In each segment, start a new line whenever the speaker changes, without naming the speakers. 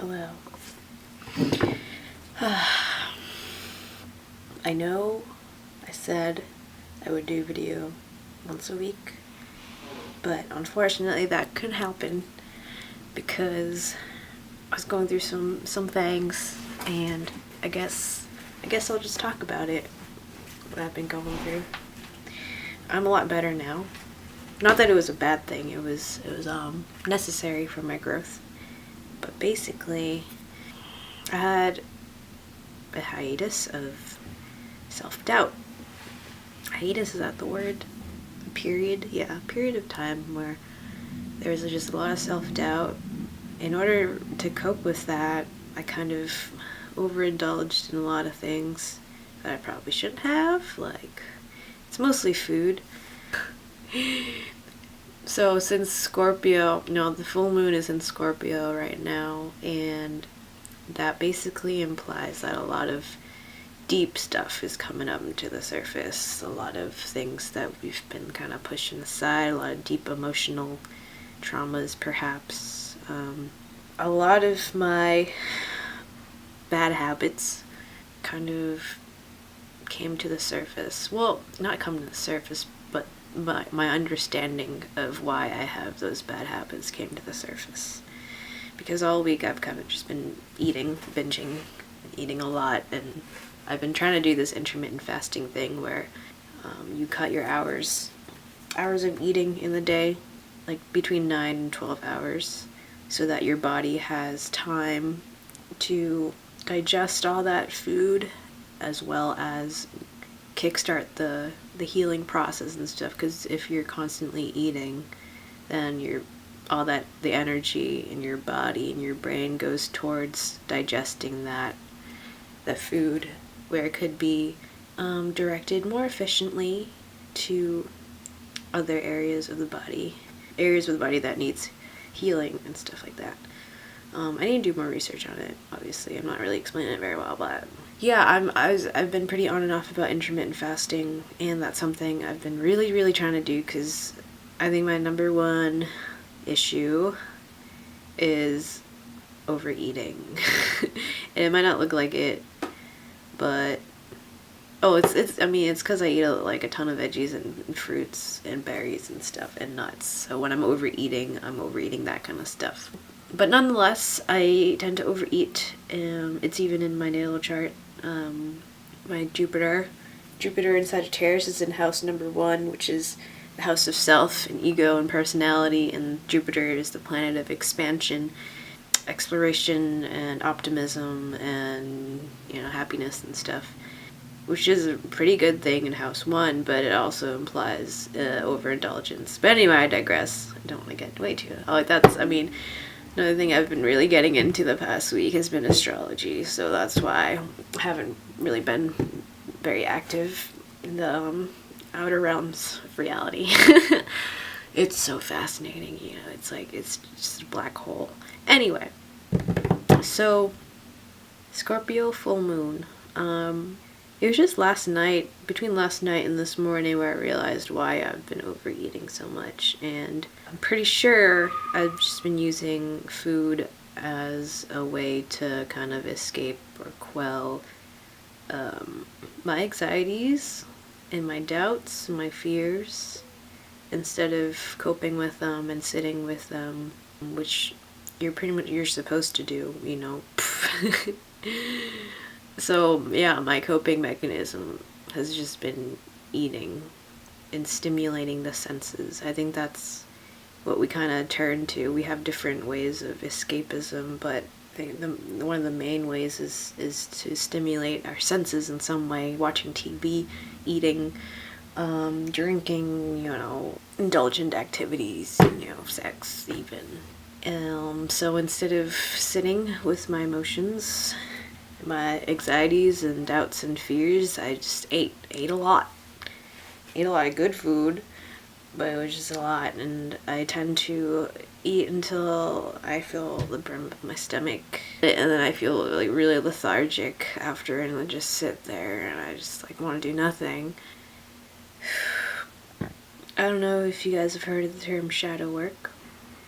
Hello. I know I said I would do a video once a week, but unfortunately that couldn't happen because I was going through some things, and I guess I'll just talk about it, what I've been going through. I'm a lot better now. Not that it was a bad thing, it was necessary for my growth. But basically, I had a hiatus of self-doubt. Hiatus, is that the word? A period? Yeah, a period of time where there was just a lot of self-doubt. In order to cope with that, I kind of overindulged in a lot of things that I probably shouldn't have. Like, it's mostly food. So since Scorpio, the full moon is in Scorpio right now, and that basically implies that a lot of deep stuff is coming up into the surface. A lot of things that we've been kind of pushing aside, a lot of deep emotional traumas perhaps. A lot of my bad habits kind of came to the surface. Well, not come to the surface, but my understanding of why I have those bad habits came to the surface. Because all week I've kind of just been binging, eating a lot, and I've been trying to do this intermittent fasting thing where you cut your hours of eating in the day, like between 9 and 12 hours, so that your body has time to digest all that food as well as kickstart the healing process and stuff. Because if you're constantly eating, then the energy in your body and your brain goes towards digesting the food, where it could be directed more efficiently to other areas of the body that needs healing and stuff like that. I need to do more research on it. Obviously, I'm not really explaining it very well, but yeah, I've been pretty on and off about intermittent fasting, and that's something I've been really, really trying to do, because I think my number one issue is overeating. And it might not look like it, but it's because I eat a ton of veggies and fruits and berries and stuff and nuts. So when I'm overeating that kind of stuff. But nonetheless, I tend to overeat. It's even in my natal chart. My Jupiter in Sagittarius is in house number 1, which is the house of self and ego and personality, and Jupiter is the planet of expansion, exploration, and optimism, and happiness and stuff, which is a pretty good thing in house 1, but it also implies overindulgence. But anyway, I digress. I don't want to get way too... another thing I've been really getting into the past week has been astrology, so that's why I haven't really been very active in the outer realms of reality. It's so fascinating, it's like, it's just a black hole. Anyway, so Scorpio full moon. It was just between last night and this morning, where I realized why I've been overeating so much, and I'm pretty sure I've just been using food as a way to kind of escape or quell my anxieties and my doubts and my fears, instead of coping with them and sitting with them, which you're supposed to do, So yeah, my coping mechanism has just been eating and stimulating the senses. I think that's what we kind of turn to. We have different ways of escapism, but I think one of the main ways is to stimulate our senses in some way. Watching TV, eating, drinking, indulgent activities, sex even. So instead of sitting with my emotions, my anxieties and doubts and fears, I just ate a lot. Ate a lot of good food, but it was just a lot, and I tend to eat until I feel the brim of my stomach, and then I feel like really lethargic after, and I just sit there and I just want to do nothing. I don't know if you guys have heard of the term shadow work,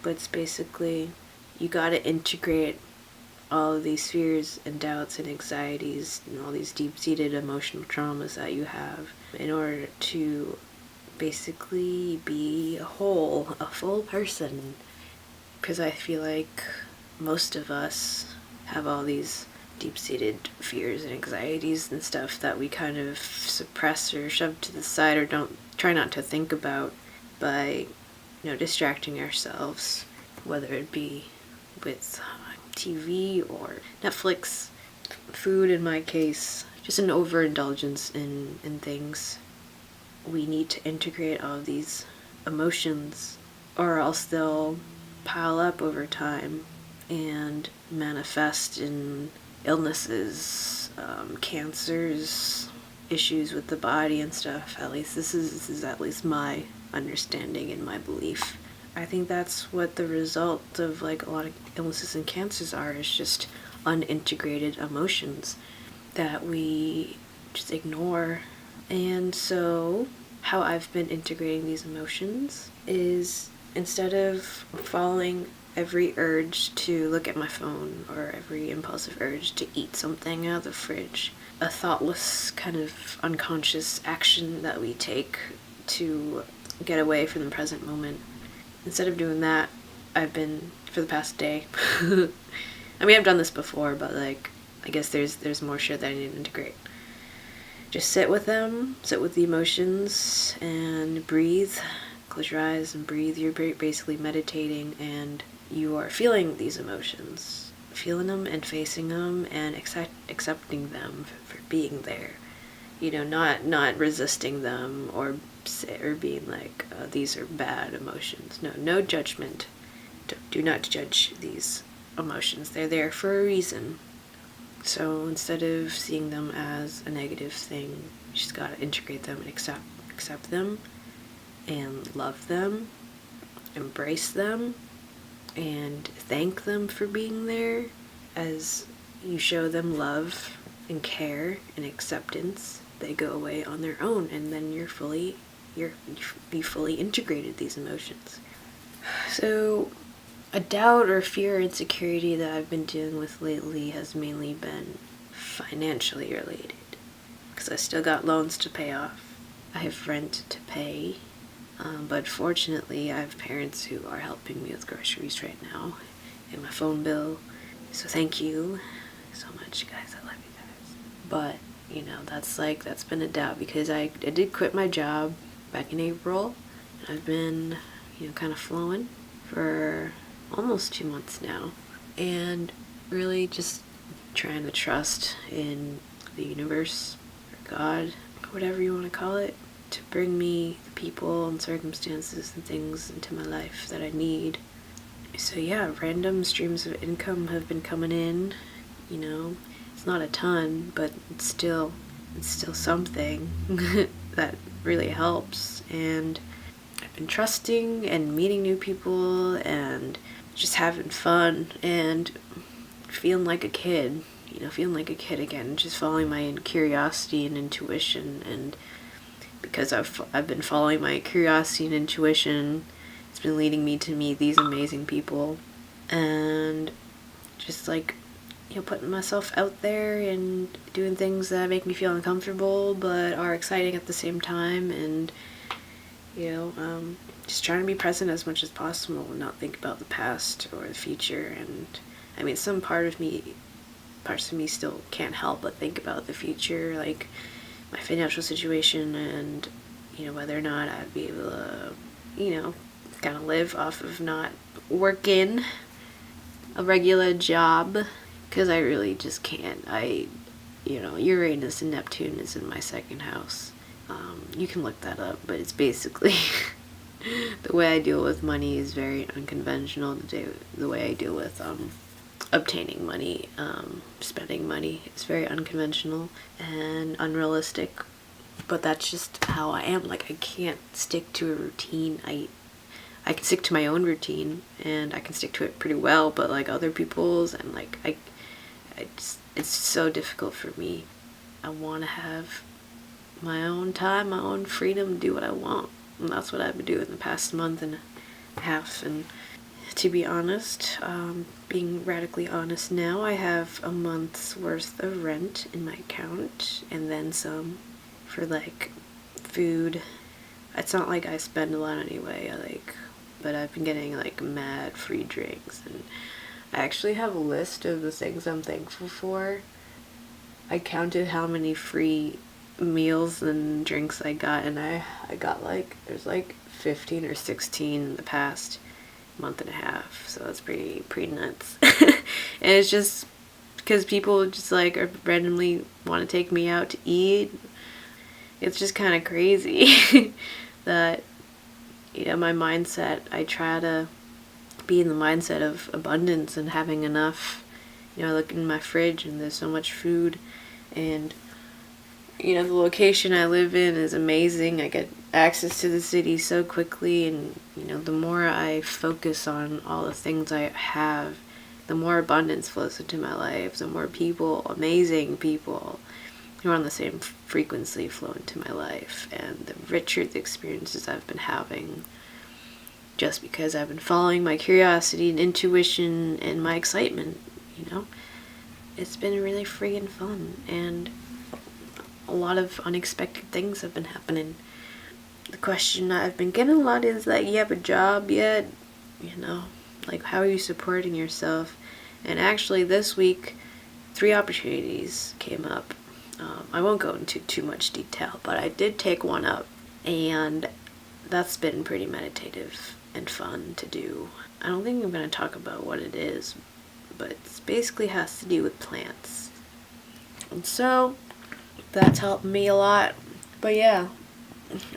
but it's basically you gotta integrate all of these fears and doubts and anxieties and all these deep-seated emotional traumas that you have in order to basically be a full person. Because I feel like most of us have all these deep-seated fears and anxieties and stuff that we kind of suppress or shove to the side or don't try not to think about by, distracting ourselves, whether it be with TV or Netflix, food in my case, just an overindulgence in things. We need to integrate all of these emotions or else they'll pile up over time and manifest in illnesses, cancers, issues with the body and stuff. At least this is at least my understanding and my belief. I think that's what the result of like a lot of illnesses and cancers are, is just unintegrated emotions that we just ignore. And so how I've been integrating these emotions is, instead of following every urge to look at my phone or every impulsive urge to eat something out of the fridge, a thoughtless kind of unconscious action that we take to get away from the present moment, instead of doing that, I've been, for the past day, I mean, I've done this before, but like, I guess there's more shit that I need to integrate. Just sit with them, sit with the emotions, and breathe. Close your eyes and breathe. You're basically meditating, and you are feeling these emotions. Feeling them and facing them and accepting them for being there. Not resisting them or being like, these are bad emotions. No judgment. Do not judge these emotions. They're there for a reason. So instead of seeing them as a negative thing, you just gotta integrate them and accept them and love them, embrace them, and thank them for being there. As you show them love and care and acceptance, they go away on their own, and then you fully integrated these emotions. So a doubt or fear or insecurity that I've been dealing with lately has mainly been financially related, because I still got loans to pay off. I have rent to pay, but fortunately I have parents who are helping me with groceries right now and my phone bill. So thank you so much, guys. I love you guys. But, that's been a doubt, because I did quit my job back in April. I've been, kind of flowing for almost 2 months now, and really just trying to trust in the universe or God, whatever you want to call it, to bring me the people and circumstances and things into my life that I need. So yeah, random streams of income have been coming in. It's not a ton, but it's still something that really helps. And I've been trusting and meeting new people and just having fun and feeling like a kid, again, just following my curiosity and intuition. And because I've been following my curiosity and intuition, it's been leading me to meet these amazing people, and just like, putting myself out there and doing things that make me feel uncomfortable but are exciting at the same time, and just trying to be present as much as possible and not think about the past or the future. And I mean, some parts of me still can't help but think about the future, like my financial situation and whether or not I'd be able to kind of live off of not working a regular job, because I really just can't. Uranus and Neptune is in my second house. You can look that up, but it's basically the way I deal with money is very unconventional. The way I deal with obtaining money, spending money is very unconventional and unrealistic. But that's just how I am. Like, I can't stick to a routine. I can stick to my own routine, and I can stick to it pretty well, but like other people's, and like it's so difficult for me. I want to have my own time, my own freedom, do what I want, and that's what I've been doing the past month and a half, and to be honest, being radically honest now, I have a month's worth of rent in my account and then some for like food. It's not like I spend a lot anyway, but I've been getting like mad free drinks, and I actually have a list of the things I'm thankful for. I counted how many free meals and drinks I got, and I got there's like 15 or 16 in the past month and a half, so that's pretty nuts. And it's just because people just like randomly want to take me out to eat. It's just kind of crazy that, my mindset, I try to be in the mindset of abundance and having enough. I look in my fridge and there's so much food, and the location I live in is amazing. I get access to the city so quickly, and the more I focus on all the things I have, the more abundance flows into my life. The more people, amazing people who are on the same frequency, flow into my life, and the richer the experiences I've been having, just because I've been following my curiosity and intuition and my excitement. It's been really friggin' fun, and a lot of unexpected things have been happening. The question I've been getting a lot is that, you have a job yet? Like, how are you supporting yourself? And actually this week, 3 opportunities came up. I won't go into too much detail, but I did take one up, and that's been pretty meditative and fun to do. I don't think I'm going to talk about what it is, but it basically has to do with plants. And so that's helped me a lot. But yeah,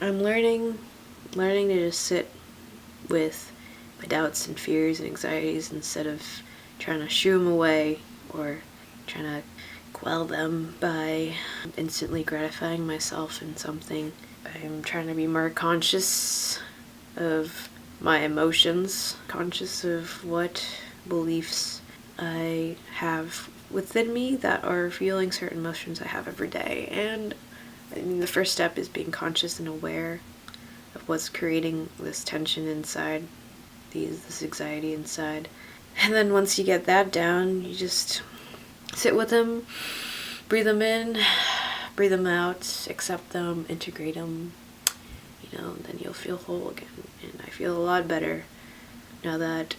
I'm learning to just sit with my doubts and fears and anxieties instead of trying to shoo them away or trying to quell them by instantly gratifying myself in something. I'm trying to be more conscious of my emotions, conscious of what beliefs I have within me that are fueling certain emotions I have every day. And the first step is being conscious and aware of what's creating this tension inside, this anxiety inside. And then once you get that down, you just sit with them, breathe them in, breathe them out, accept them, integrate them, then you'll feel whole again. And I feel a lot better now that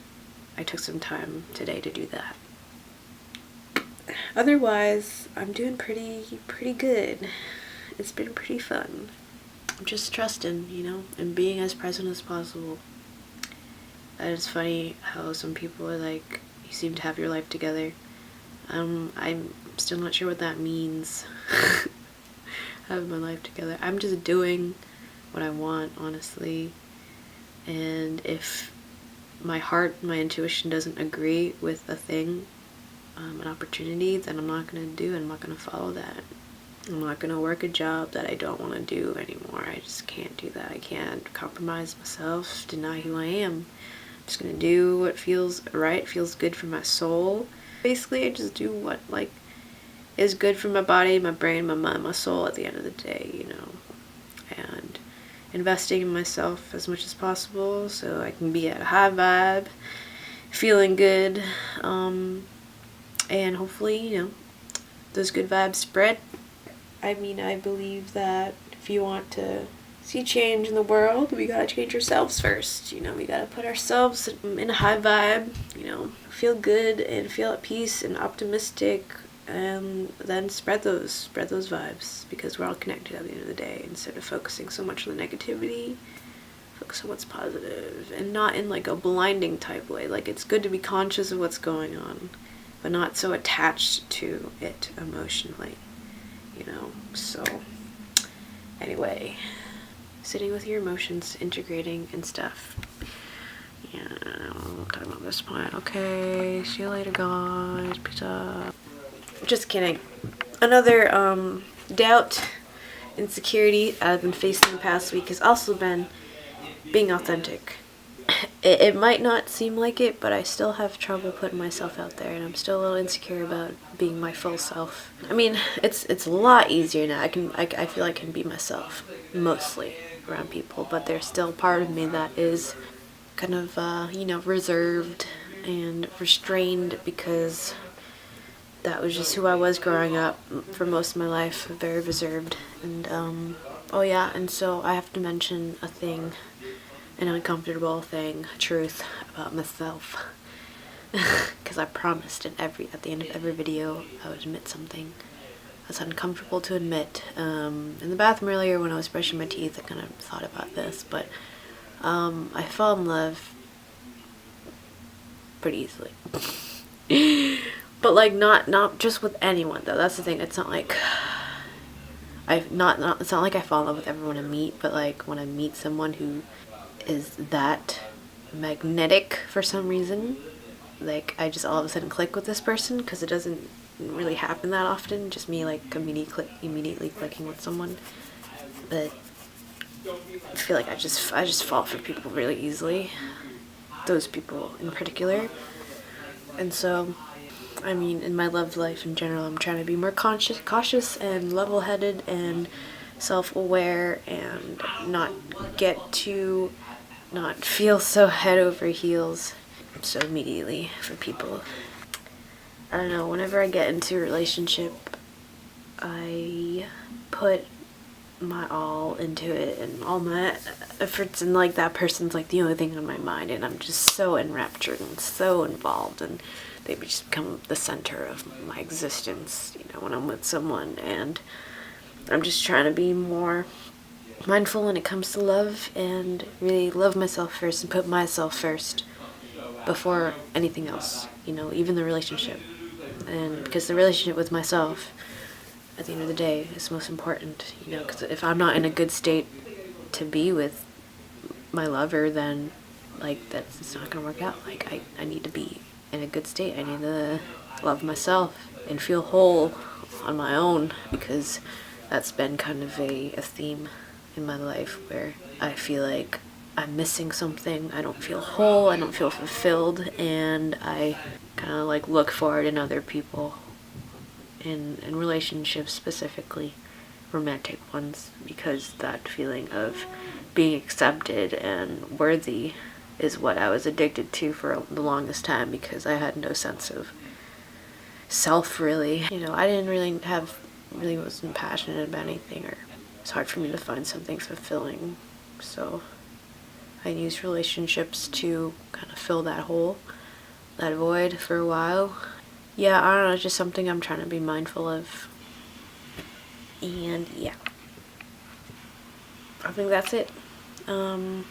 I took some time today to do that. Otherwise, I'm doing pretty good. It's been pretty fun. I'm just trusting, and being as present as possible. And it's funny how some people are like, you seem to have your life together. I'm still not sure what that means. Have my life together. I'm just doing what I want, honestly. And if my heart, my intuition doesn't agree with a thing, an opportunity, then I'm not going to do it. I'm not going to follow that. I'm not going to work a job that I don't want to do anymore. I just can't do that. I can't compromise myself, deny who I am. I'm just going to do what feels right, feels good for my soul. Basically, I just do what is good for my body, my brain, my mind, my soul at the end of the day, and investing in myself as much as possible so I can be at a high vibe, feeling good, and hopefully, those good vibes spread. I believe that if you want to see change in the world, we gotta change ourselves first. We gotta put ourselves in a high vibe, feel good and feel at peace and optimistic, and then spread those vibes, because we're all connected at the end of the day. Instead of focusing so much on the negativity, focus on what's positive, and not in a blinding type way. It's good to be conscious of what's going on, but not so attached to it emotionally, so anyway, sitting with your emotions, integrating and stuff. Yeah, we'll talk about this point. Okay, see you later, guys. Peace out. Just kidding. Another doubt, insecurity I've been facing the past week has also been being authentic. It might not seem like it, but I still have trouble putting myself out there, and I'm still a little insecure about being my full self. It's a lot easier now. I feel I can be myself mostly around people, but there's still part of me that is kind of, you know, reserved and restrained because that was just who I was growing up for most of my life, very reserved. And, oh yeah, and so I have to mention a thing, an uncomfortable thing, truth about myself. Because I promised at the end of every video I would admit something that's uncomfortable to admit. In the bathroom earlier when I was brushing my teeth, I kind of thought about this, but I fell in love pretty easily. But like not just with anyone though. That's the thing. It's not like it's not like I fall in love with everyone I meet, but like when I meet someone who is that magnetic for some reason, like I just all of a sudden click with this person, because it doesn't really happen that often, just me like immediately clicking with someone. But I feel like I just fall for people really easily, those people in particular. And so, I mean, in my love life in general, I'm trying to be more cautious and level-headed and self-aware, and not feel so head over heels so immediately for people. I don't know, whenever I get into a relationship, I put my all into it and all my efforts, and like that person's like the only thing on my mind, and I'm just so enraptured and so involved, and they just become the center of my existence, you know, when I'm with someone. And I'm just trying to be more mindful when it comes to love, and really love myself first and put myself first before anything else, you know, even the relationship. And because the relationship with myself at the end of the day is most important, you know, because if I'm not in a good state to be with my lover, then like it's not gonna work out. Like I need to be in a good state. I need to love myself and feel whole on my own, because that's been kind of a theme in my life where I feel like I'm missing something. I don't feel whole, I don't feel fulfilled, and I kind of like look for it in other people, in relationships, specifically romantic ones, because that feeling of being accepted and worthy is what I was addicted to for the longest time, because I had no sense of self, really. You know, I didn't really wasn't passionate about anything, or it's hard for me to find something fulfilling. So I used relationships to kind of fill that hole, that void for a while. Yeah, I don't know, it's just something I'm trying to be mindful of. And yeah, I think that's it. Yep.